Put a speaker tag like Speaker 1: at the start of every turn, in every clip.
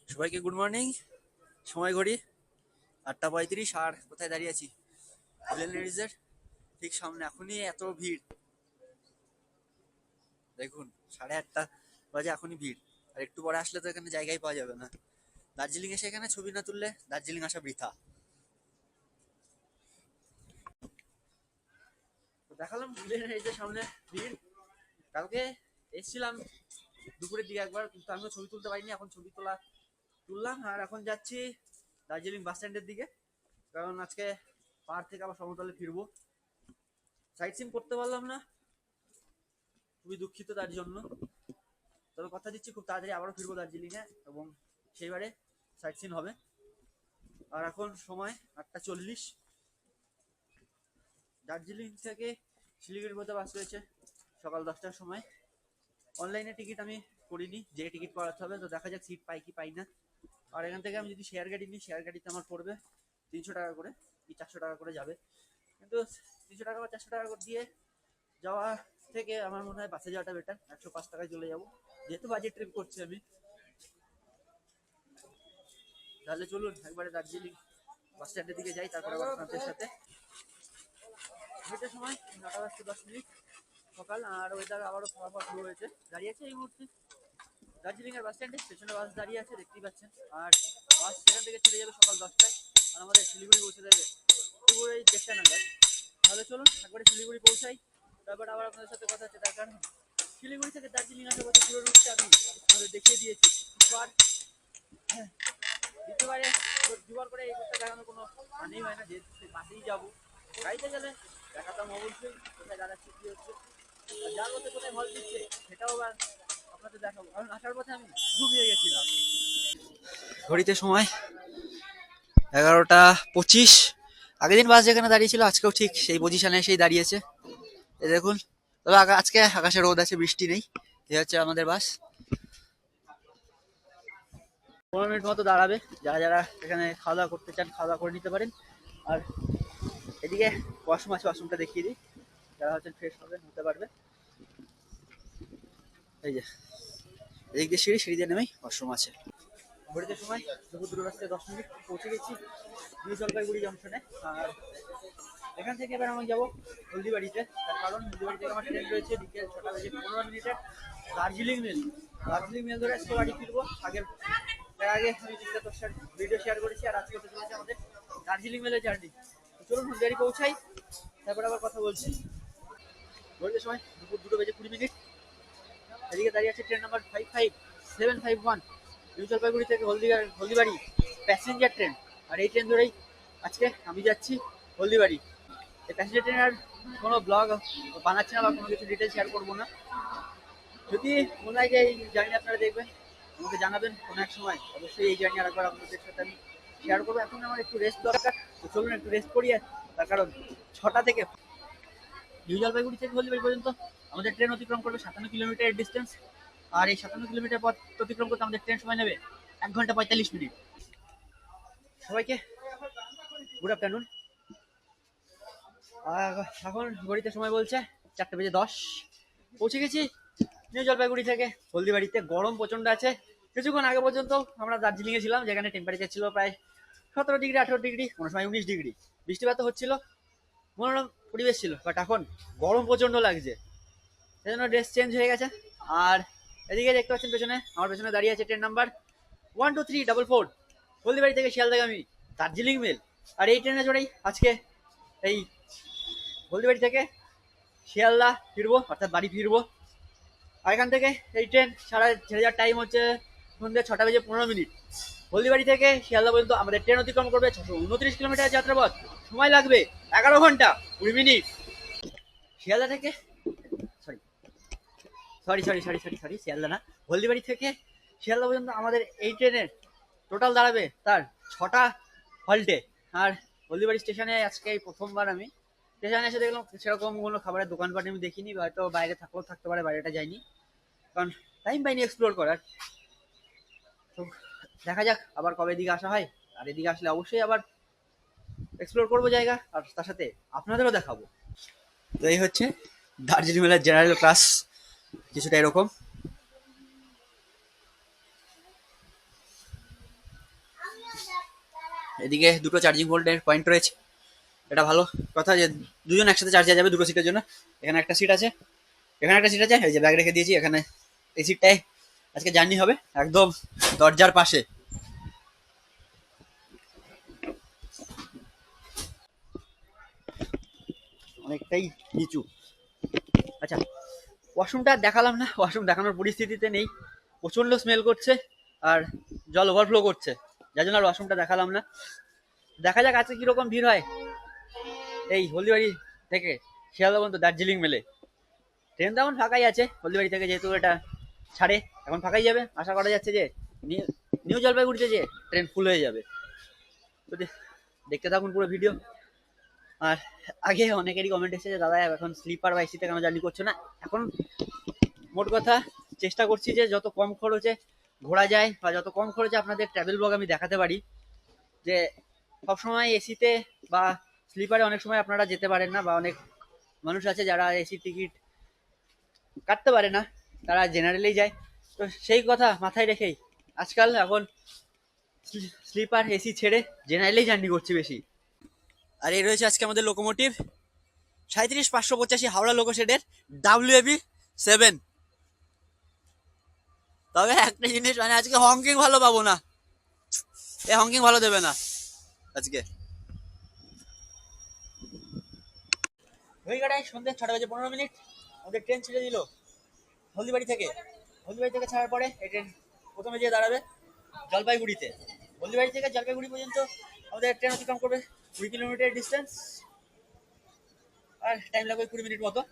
Speaker 1: সবাইকে good morning. সময় ঘড়ি 8:35। আর কোথায় দাঁড়িয়ে আছি? লেডিজের ঠিক সামনে। এখনই এত ভিড় দেখুন, 8:30 বাজে, এখনই ভিড়। আর একটু পরে আসলে তো এখানে জায়গায় পাওয়া যাবে না। দার্জিলিং এসে এখানে ছবি না তুললে দার্জিলিং আসা বৃথা। তো দেখালাম লেডিজের সামনে ভিড়। কালকে এসেছিলাম দুপুরের দিকে একবার, কিন্তু আমিও ছবি তুলতে পারিনি। এখন ছবি তুললাম আর এখন যাচ্ছি দার্জিলিং বাস স্ট্যান্ডের দিকে, কারণ আজকে পাহাড় থেকে আবার সমতলে ফিরবো। সাইট সিন করতে পারলাম না, খুবই দুঃখিত তার জন্য। তবে কথা দিচ্ছি খুব তাড়াতাড়ি আবারও ফিরবো দার্জিলিংয়ে, এবং সেইবারে সাইট সিন হবে। আর এখন সময় 8:40। দার্জিলিং থেকে শিলিগুড়ির মধ্যে বাস রয়েছে সকাল 10টার সময়। অনলাইনে টিকিট আমি করিনি, যে টিকিট করাতে হবে। তো দেখা যাক সিট পাই কি পাই না। আর এখান থেকে আমি যদি শেয়ার গাড়ি নিই, শেয়ার গাড়িতে আমার পড়বে 300 টাকা করে কি 400 টাকা করে যাবে। কিন্তু 300 টাকা বা 400 টাকা করে দিয়ে যাওয়া থেকে আমার মনে হয় বাসে যাওয়াটা বেটার। 105 টাকায় চলে যাবো, যেহেতু বাজেট ট্রিপ করছি আমি। তাহলে চলুন একবারে দার্জিলিং বাস স্ট্যান্ডের দিকে যাই, তারপরে আবার আপনাদের সাথে। যেটার সময় 9:10 সকাল, আর ওয়েদার আবারও খাওয়া শুরু হয়েছে। দাঁড়িয়ে আছে এই মুহূর্তে দার্জিলিং এর বাস স্ট্যান্ডে, স্টেশনে বাস দাঁড়িয়ে আছে, দেখতেই পাচ্ছেন। আর বাস সেখান থেকে ছেড়ে যাবে সকাল 10টায়, আর আমাদের শিলিগুড়ি পৌঁছে দেবে দুপুর এই 1:30 নাগাদ। তাহলে চলুন একবারে শিলিগুড়ি পৌঁছাই, তারপর আবার আপনাদের সাথে কথা হচ্ছে। তার কারণ শিলিগুড়ি থেকে দার্জিলিং আসার পথে পুরো রুটটা আমি আপনাদের দেখিয়ে দিয়েছি। আর দ্বিতীয়বারে দুবার করে এই রুটটা দেখানোর কোনো মানেই হয় না, যেহেতু সেই বাসেই যাবো। গাড়িতে গেলে দেখাতাম অবশ্যই কোথায় দাঁড়াচ্ছে, কী হচ্ছে, আর যার পথে কোথায় ভল দিচ্ছে সেটাও আবার আপনাদের দেখাবো। কারণ আসার পথে আমি ঘুমিয়ে গেছিলাম। ঘড়িতে সময় 11:25। আগের দিন বাস যেখানে দাঁড়িয়েছিল আজকেও ঠিক সেই পজিশনে এসেই দাঁড়িয়েছে, এই দেখুন। তবে আজকে আকাশে রোদ আছে, বৃষ্টি নেই। এই হচ্ছে আমাদের বাস। 15 মিনিট মতো দাঁড়াবে। যারা যারা এখানে খাওয়া দাওয়া করতে চান, খাওয়া দাওয়া করে নিতে পারেন। আর এদিকে ওয়াশরুম আছে, ওয়াশরুমটা দেখিয়ে দিই। যারা হচ্ছেন ফ্রেশ হবেন, হতে পারবে। এই যে এদিক দিয়ে সিঁড়ি দিয়ে নেমেই ওয়াশরুম আছে। ঘড়িতে সময় দুপুর 2:10 পৌঁছে গেছি নিউ জলপাইগুড়ি জংশনে। আর এখান থেকে এবার আমি যাবো হলদিবাড়িতে, তার কারণ হলদিবাড়ি থেকে আমার ট্রেন রয়েছে বিকেল 6:15 দার্জিলিং মেল। দার্জিলিং মেল ধরে আজকে বাড়ি ফিরবো। এর আগে আমি ভিডিও শেয়ার করেছি, আর আজকে হতে চলেছে আমাদের দার্জিলিং মেলের জার্নি। তো চলুন হলদিবাড়ি পৌঁছাই, তারপর আবার কথা বলছি। ঘড়িতে সময় দুপুর 2:20। এদিকে দাঁড়িয়ে আছে ট্রেন নাম্বার 55751 নিউ জলপাইগুড়ি থেকে হলদিবাড়ি প্যাসেঞ্জার ট্রেন। আর এই ট্রেন ধরেই আজকে আমি যাচ্ছি হলদিবাড়ি। এই প্যাসেঞ্জার ট্রেন আর কোনো ব্লগ বানাচ্ছি না বা কোনো কিছু ডিটেল শেয়ার করবো না। যদি মনে হয় যে এই জার্নি আপনারা দেখবেন, আমাকে জানাবেন কোনো এক সময়। অবশ্যই এই জার্নি আরেকবার আপনাদের সাথে আমি শেয়ার করবো। এখন আমার একটু রেস্ট দরকার, তো চলুন একটু রেস্ট করি। তার কারণ 6টা থেকে নিউ জলপাইগুড়ি থেকে হলদিবাড়ি পর্যন্ত আমাদের ট্রেন অতিক্রম করবে 57 কিলোমিটারের ডিস্টেন্স। আর এই 57 কিলোমিটার পথ অতিক্রম করতে আমাদের ট্রেন সময় নেবে 1 ঘন্টা 45 মিনিট। সবাইকে গুড আফটারনুন। এখন ঘড়িতে সময় বলছে 4:10। পৌঁছে গেছি নিউ জলপাইগুড়ি থেকে হলদিবাড়িতে। গরম প্রচন্ড আছে। কিছুক্ষণ আগে পর্যন্ত আমরা দার্জিলিংয়ে ছিলাম, যেখানে টেম্পারেচার ছিল প্রায় 17 ডিগ্রি 18 ডিগ্রি, কোনো সময় 19 ডিগ্রি। বৃষ্টিপাত হচ্ছিল, মনোরম পরিবেশ ছিল। বাট এখন গরম প্রচন্ড লাগছে, সেই জন্য ড্রেস চেঞ্জ হয়ে গেছে। আর এদিকে দেখতে পাচ্ছেন পেছনে, আমার পেছনে দাঁড়িয়ে আছে ট্রেন নাম্বার 12344 হলদিবাড়ি থেকে শিয়ালদাগামী দার্জিলিং মেল। আর এই ট্রেনে চড়েই আজকে এই হলদিবাড়ি থেকে শিয়ালদা ফিরবো, অর্থাৎ বাড়ি ফিরবো। আর এখান থেকে এই ট্রেন ছেড়ে যাওয়ার টাইম হচ্ছে সন্ধ্যে 6:15। হলদিবাড়ি থেকে শিয়ালদা পর্যন্ত আমাদের ট্রেন অতিক্রম করবে 629 কিলোমিটার যাত্রাপথ। সময় লাগবে 11 ঘন্টা 20 মিনিট। শিয়ালদা থেকে সরি শিয়ালদা না, হলদিবাড়ি থেকে শিয়ালদা পর্যন্ত আমাদের এই ট্রেনের টোটাল দাঁড়াবে তার 6টা হল্টে। আর হলদিবাড়ি স্টেশনে আজকে এই প্রথমবার আমি স্টেশনে এসে দেখলাম সেরকম কোনো খাবারের দোকানপাট আমি দেখিনি, হয়তো বাইরে থাকতে পারে, বাইরেটা যাইনি কারণ টাইম পাইনি এক্সপ্লোর করার। তো দেখা যাক আবার কবে এদিকে আসা হয়। আর এদিকে আসলে অবশ্যই আবার এক্সপ্লোর করবো জায়গা, আর তার সাথে আপনাদেরও দেখাবো। তো এই হচ্ছে দার্জিলিং মেলার জেনারেল ক্লাস, কিছুটা এরকম। এদিকে দুটো চার্জিং পোর্টের পয়েন্ট রয়েছে, এটা ভালো কথা যে দুজন একসাথে চার্জ হয়ে যাবে দুটো সিটের জন্য। এখানে একটা সিট আছে, এখানে একটা সিট আছে, এই যে ব্যাগ রেখে দিয়েছি এখানে। এই সিটটায় আজকে জার্নি হবে একদম দরজার পাশে। অনেকটাই নিচু। আচ্ছা, ওয়াশরুমটা দেখালাম না, ওয়াশরুম দেখানোর পরিস্থিতিতে নেই, প্রচণ্ড স্মেল করছে আর জল ওভারফ্লো করছে, যার জন্য আর ওয়াশরুমটা দেখালাম না। দেখা যাক আজকে কীরকম ভিড় হয় এই হলদিবাড়ি থেকে শিয়ালদা পর্যন্ত দার্জিলিং মেলে। ট্রেন তো এখন ফাঁকাই আছে হলদিবাড়ি থেকে, যেহেতু এটা ছাড়ে এখন ফাঁকাই যাবে। আশা করা যাচ্ছে যে নিউ জলপাইগুড়িতে যে ট্রেন ফুল হয়ে যাবে। তো দেখতে থাকুন পুরো ভিডিও। আর আগে অনেকেরই কমেন্ট এসেছে দাদা এখন স্লিপার বা এসিতে কেন জার্নি করছো না। এখন মোট কথা চেষ্টা করছি যে যত কম খরচে ঘোরা যায় বা যত কম খরচে আপনাদের ট্রাভেল ব্লগ আমি দেখাতে পারি। যে সবসময় এসিতে বা স্লিপারে অনেক সময় আপনারা যেতে পারেন না, বা অনেক মানুষ আছে যারা এসির টিকিট কাটতে পারে না, তারা জেনারেলেই যায়। তো সেই কথা মাথায় রেখেই আজকাল এখন স্লিপার এসি ছেড়ে জেনারেলেই জার্নি করছি বেশি। আর এই রয়েছে আজকে আমাদের লোকোমোটিভ 37,585 হাওড়া লোকো শেডের WAB7। তবে একটা জিনিস মানে আজকে হংকিং ভালো পাবো না, এ হংকিং ভালো দেবে না আজকে। ঘড়িকাটায় সন্ধ্যে 6:15 আমাদের ট্রেন ছেড়ে দিল হলদিবাড়ি থেকে। হলদিবাড়ি থেকে ছাড়ার পরে এই ট্রেন প্রথমে যেয়ে দাঁড়াবে জলপাইগুড়িতে। হলদিবাড়ি থেকে জলপাইগুড়ি পর্যন্ত আমাদের ট্রেন অতিক্রম করবে 20 কিলোমিটার ডিস্টেন্স, আর টাইম লাগবে 20 মিনিট মতো।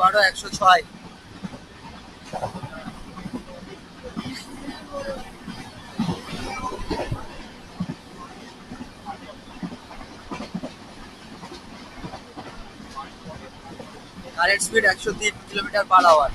Speaker 1: আরো 106। Current speed 103 kilometre per hour.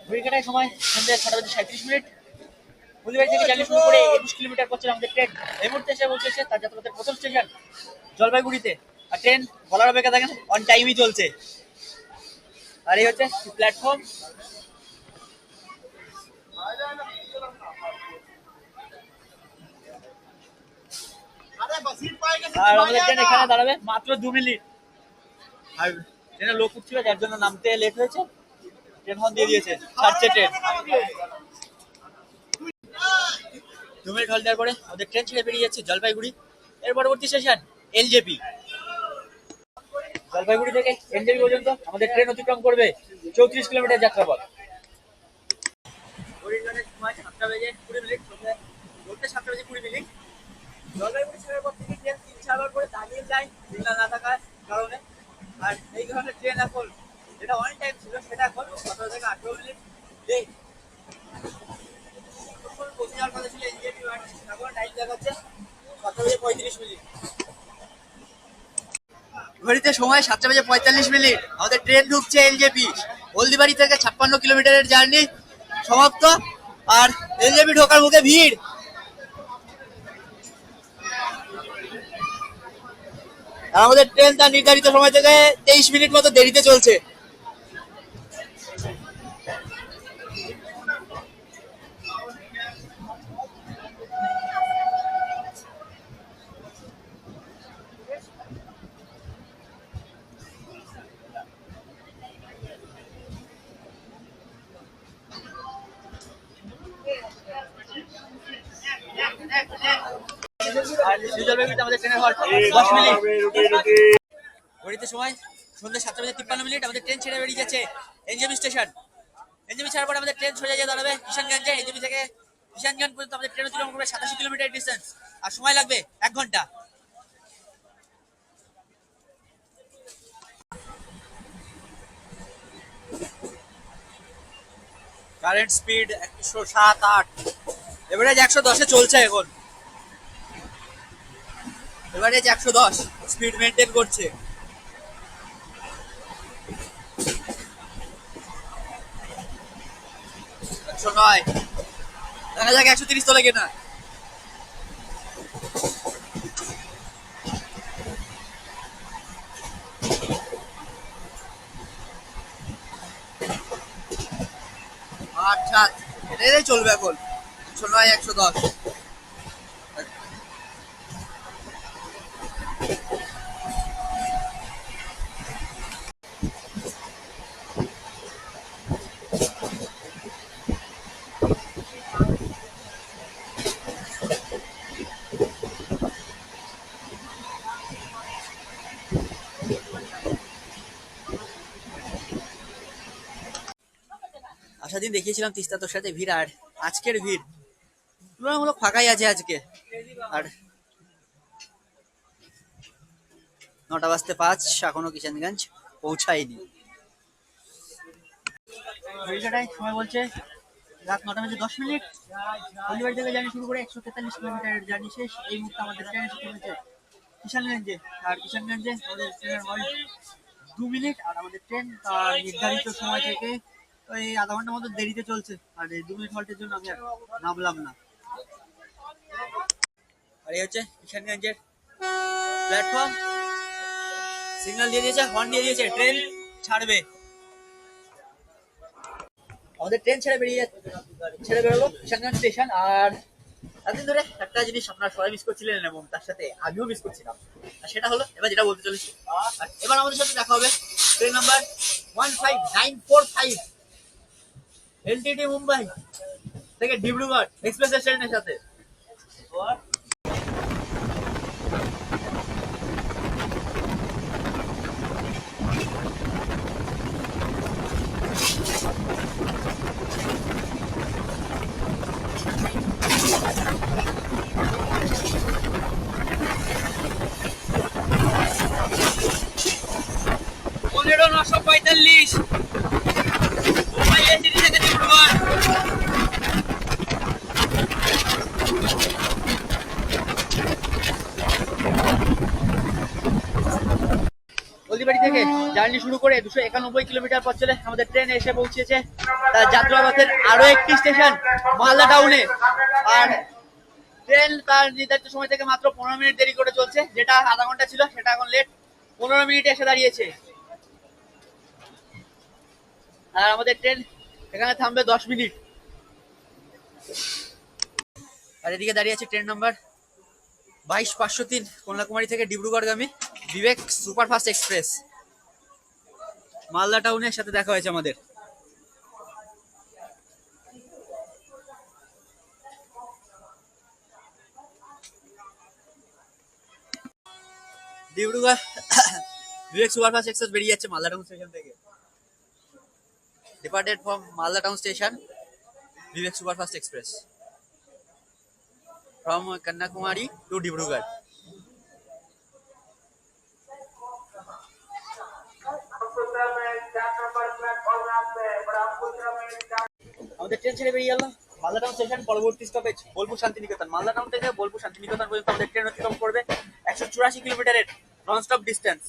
Speaker 1: ঘড়িকাটায় সময় সন্ধ্যে 6:37। হলদিবাড়ি থেকে জার্নি শুরু করে 21 কিলোমিটার করছে আমাদের ট্রেন। এই মুহূর্তে এসে পৌঁছেছে তার যাত্রাপথের প্রথম স্টেশন জলপাইগুড়িতে। আর ট্রেন বলার অপেক্ষা দেখেন অন টাইমই চলছে। আর এই হচ্ছে প্ল্যাটফর্ম। আর আমাদের ট্রেন এখানে দাঁড়াবে মাত্র 2 মিনিট। আর ট্রেনে লোক উঠছিল যার জন্য নামতে লেট হয়েছে। ট্রেন হর্ন দিয়ে দিয়েছে, ছাড়ছে ট্রেন। 2 মিনিট হল দেওয়ার পরে আমাদের ট্রেন ছেড়ে বেরিয়ে যাচ্ছে জলপাইগুড়ি। এর পরবর্তী স্টেশন এলজেপি। জলপাইগুড়ি থেকে এলজেপি পর্যন্ত আমাদের ট্রেন অতিক্রম করবে 34 কিলোমিটার যাত্রাপথ। ঘড়িকাটায় সময় 7:20। 7:20। জলপাইগুড়ি ছেড়ার পর থেকে ট্রেন 3-4 করে দাঁড়িয়ে যায় সিগন্যাল না থাকার কারণে। আর এই ধরনের ট্রেন এখন যেটা অন টাইম ছিল সেটা এখন 17 থেকে 18 মিনিট লেট। পৌঁছে যাওয়ার কথা ছিল এলজেপি, এখন টাইম দেখাচ্ছে 7:35। ঘড়িতে সময় 7:45। আমাদের ট্রেন ঢুকছে এলজেপি। হলদিবাড়ি থেকে 56 কিলোমিটারের জার্নি সমাপ্ত। আর এলজেপি ঢোকার মুখে ভিড়। আর আমাদের ট্রেন তার নির্ধারিত সময় থেকে 23 মিনিট মতো দেরিতে চলছে। আর নিউ জলপাইগুড়িতে আমাদের ট্রেনের হল্ট 10 মিনিট। ঘড়িতে সময় সন্ধ্যা 7:53 আমাদের ট্রেন ছেড়ে বেরিয়ে যাচ্ছে এনজেপি স্টেশন। এনজেপি ছাড়ার পর আমাদের ট্রেন সোজা গিয়ে দাঁড়াবে কিষানগঞ্জে। এনজেপি থেকে কিষানগঞ্জ পর্যন্ত আমাদের ট্রেন অতিক্রম করবে 87 কিলোমিটার ডিস্টেন্স, আর সময় লাগবে 1 ঘন্টা। কারেন্ট স্পিড 107-8, এভারেজ 110-এ চলছে এখন। এভারেজ 110 স্পিড মেনটেন করছে। 109, দেখা যাক 130 তোলে কিনা। আচ্ছা, এটাই চলবে এখন। 109, 110। আসার দিন দেখিয়েছিলাম তিস্তা তোর সাথে ভিড়, আর আজকের ভিড় তুলনামূলক ফাঁকাই আছে আজকে। আর 9:05 এখনো কিষানগঞ্জ পৌঁছায়নি। সময় বলছে রাত 9:10। হলদিবাড়ি থেকে জার্নি শুরু করে 143 কিলোমিটার জার্নি শেষ। এই মুহূর্তে আমাদের ট্রেন এসে পৌঁছেছে কিষানগঞ্জে। আর কিষানগঞ্জে আমাদের ট্রেনের হল্ট 2 মিনিট। আর আমাদের ট্রেন তার নির্ধারিত সময় থেকে ওই আধা ঘন্টার মতো দেরিতে চলছে। আর এই 2 মিনিট হল্টের জন্য আমি আর নামলাম না। আর এই হচ্ছে কিষানগঞ্জের প্ল্যাটফর্ম। সিগন্যাল দিয়ে দিয়েছে, হর্ন দিয়ে দিয়েছে, ট্রেন ছাড়বে। আমাদের ট্রেন ছেড়ে বেরোলো কিষানগঞ্জ স্টেশন। আর এতদিন ধরে একটা জিনিস আপনারা সবাই মিস করছিলেন এবং তার সাথে আমিও মিস করছিলাম, আর সেটা হলো এবার যেটা বলতে চলেছি। এবার আমাদের সাথে দেখা হবে ট্রেন নাম্বার 15945 এলটিটি মুম্বাই থেকে ডিব্রুগড় এক্সপ্রেস ট্রেনের সাথে। পনেরো 945 মুম্বাই এলটিটি থেকে ডিব্রুগড়। হলদিবাড়ি থেকে জার্নি শুরু করে 291 কিলোমিটার পথ চলে আমাদের ট্রেন এসে পৌঁছেছে তার যাত্রাপথের আরো একটি স্টেশন মালদা টাউনে। আর ট্রেন তার নির্ধারিত সময় থেকে মাত্র 15 মিনিট দেরি করে চলছে, যেটা আধা ঘন্টা ছিল সেটা এখন লেট 15 মিনিটে এসে দাঁড়িয়েছে। আর আমাদের ট্রেন এখানে থামবে 10 মিনিট। আর এদিকে দাঁড়িয়ে আছে ট্রেন নাম্বার 22503 কন্যাকুমারী থেকে ডিব্রুগড়গামী বিবেক সুপারফাস্ট এক্সপ্রেস। মালদা টাউনের সাথে দেখা হয়েছে আমাদের। ডিব্রুগড় বিবেক সুপারফাস্ট এক্সপ্রেস বেরিয়ে যাচ্ছে মালদা টাউন স্টেশন থেকে। Departed from Malda town station Vivek superfast express from Kanyakumari to Dibrugarh. আমাদের ট্রেন ছেড়ে বেরিয়ে গেল মালদা টাউন স্টেশন। পরবর্তী স্টপেজ বোলপুর শান্তিনিকেতন। মালদা টাউন থেকে বোলপুর শান্তিনিকেতন পর্যন্ত আমাদের ট্রেন অতিক্রম করবে 184 কিলোমিটারের নন স্টপ ডিস্টেন্স।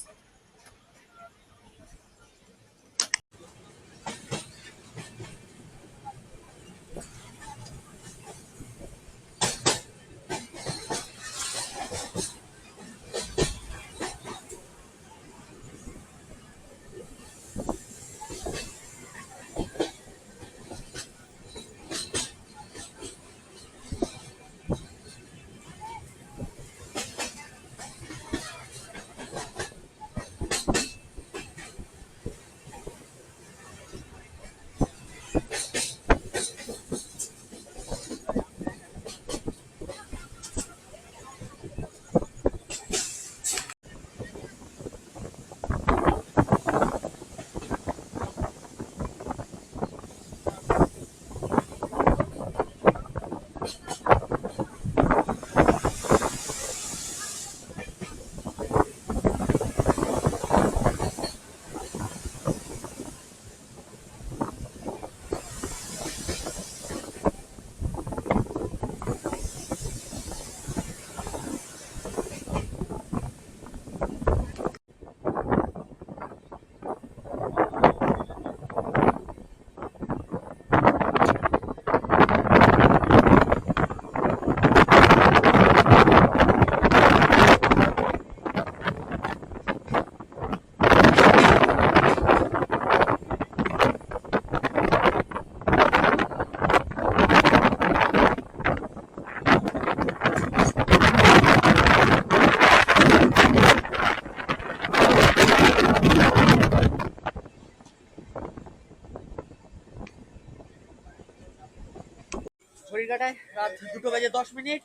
Speaker 1: ঘড়ির কাটায় রাত 2:10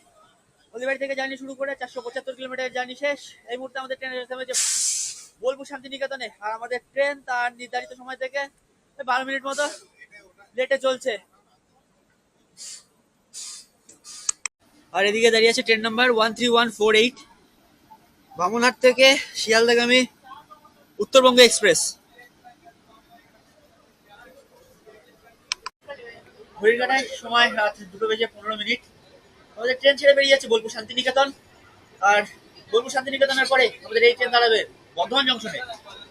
Speaker 1: হলদিবাড়ি থেকে জার্নি শুরু করে 475 কিলোমিটার জার্নি শেষ। এই মুহূর্তে আমাদের ট্রেন থেমেছে বোলপুর শান্তিনিকেতনে, আর আমাদের ট্রেন তার নির্ধারিত সময় থেকে 12 মিনিট মতো লেটে চলছে। আর এদিকে দাঁড়িয়ে আছে ট্রেন নাম্বার 13148 বামুনহাট থেকে শিয়ালদাগামী উত্তরবঙ্গ এক্সপ্রেস। ঘড়ির কাটায় সময় রাত 2:15। আমাদের ট্রেন ছেড়ে বেরিয়ে যাচ্ছে বোলপুর শান্তিনিকেতন। আর বোলপুর শান্তিনিকেতনের পরে আমাদের এই ট্রেন দাঁড়াবে বর্ধমান জংশনে।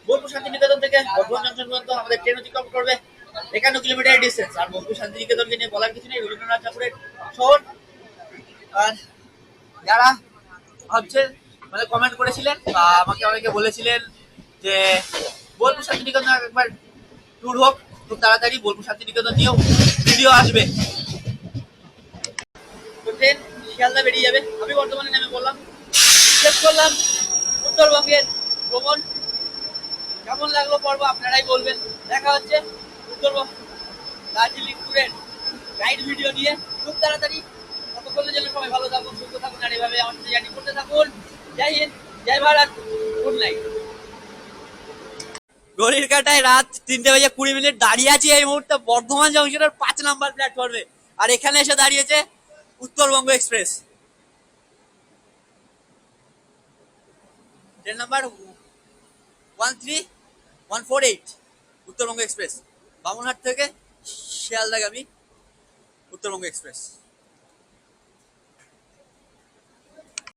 Speaker 1: বোলপুর শান্তিনিকেতন থেকে বর্ধমান জংশন পর্যন্ত আমাদের ট্রেন অতিক্রম করবে 51 কিলোমিটার ডিস্টেন্স। আর বোলপুর শান্তিনিকেতনকে নিয়ে বলার কিছু নেই, রবীন্দ্রনাথ ঠাকুরের শহর। আর যারা ভাবছেন, মানে কমেন্ট করেছিলেন বা আমাকে অনেকে বলেছিলেন যে বোলপুর শান্তিনিকেতন একবার ট্যুর হোক, খুব তাড়াতাড়ি বোলপুর শান্তিনিকেতন নিয়েও ভিডিও আসবে। তো ট্রেন শিয়ালদা বেরিয়ে যাবে, আমি বর্তমানে নেমে বললাম, শেষ করলাম উত্তরবঙ্গের ভ্রমণ। কেমন লাগলো পর্ব আপনারাই বলবেন। দেখা হচ্ছে উত্তরবঙ্গ দার্জিলিং ট্যুরের গাইড ভিডিও নিয়ে খুব তাড়াতাড়ি। ততক্ষণের জন্য সবাই ভালো থাকুন, সুস্থ থাকুন, আর এইভাবে আমার সাথে জার্নি করতে থাকুন। জয় হিন্দ, জয় ভারত, গুড নাইট। ঘড়ির কাটায় রাত 3:20 দাঁড়িয়ে আছি এই মুহূর্তে বর্ধমান জংশনের 5 নম্বর প্ল্যাটফর্মে। আর এখানে এসে দাঁড়িয়েছে Uttarbanga express, train number 13148 Uttarbanga express, Bamunhat থেকে শিয়ালদাগামী উত্তরবঙ্গ এক্সপ্রেস।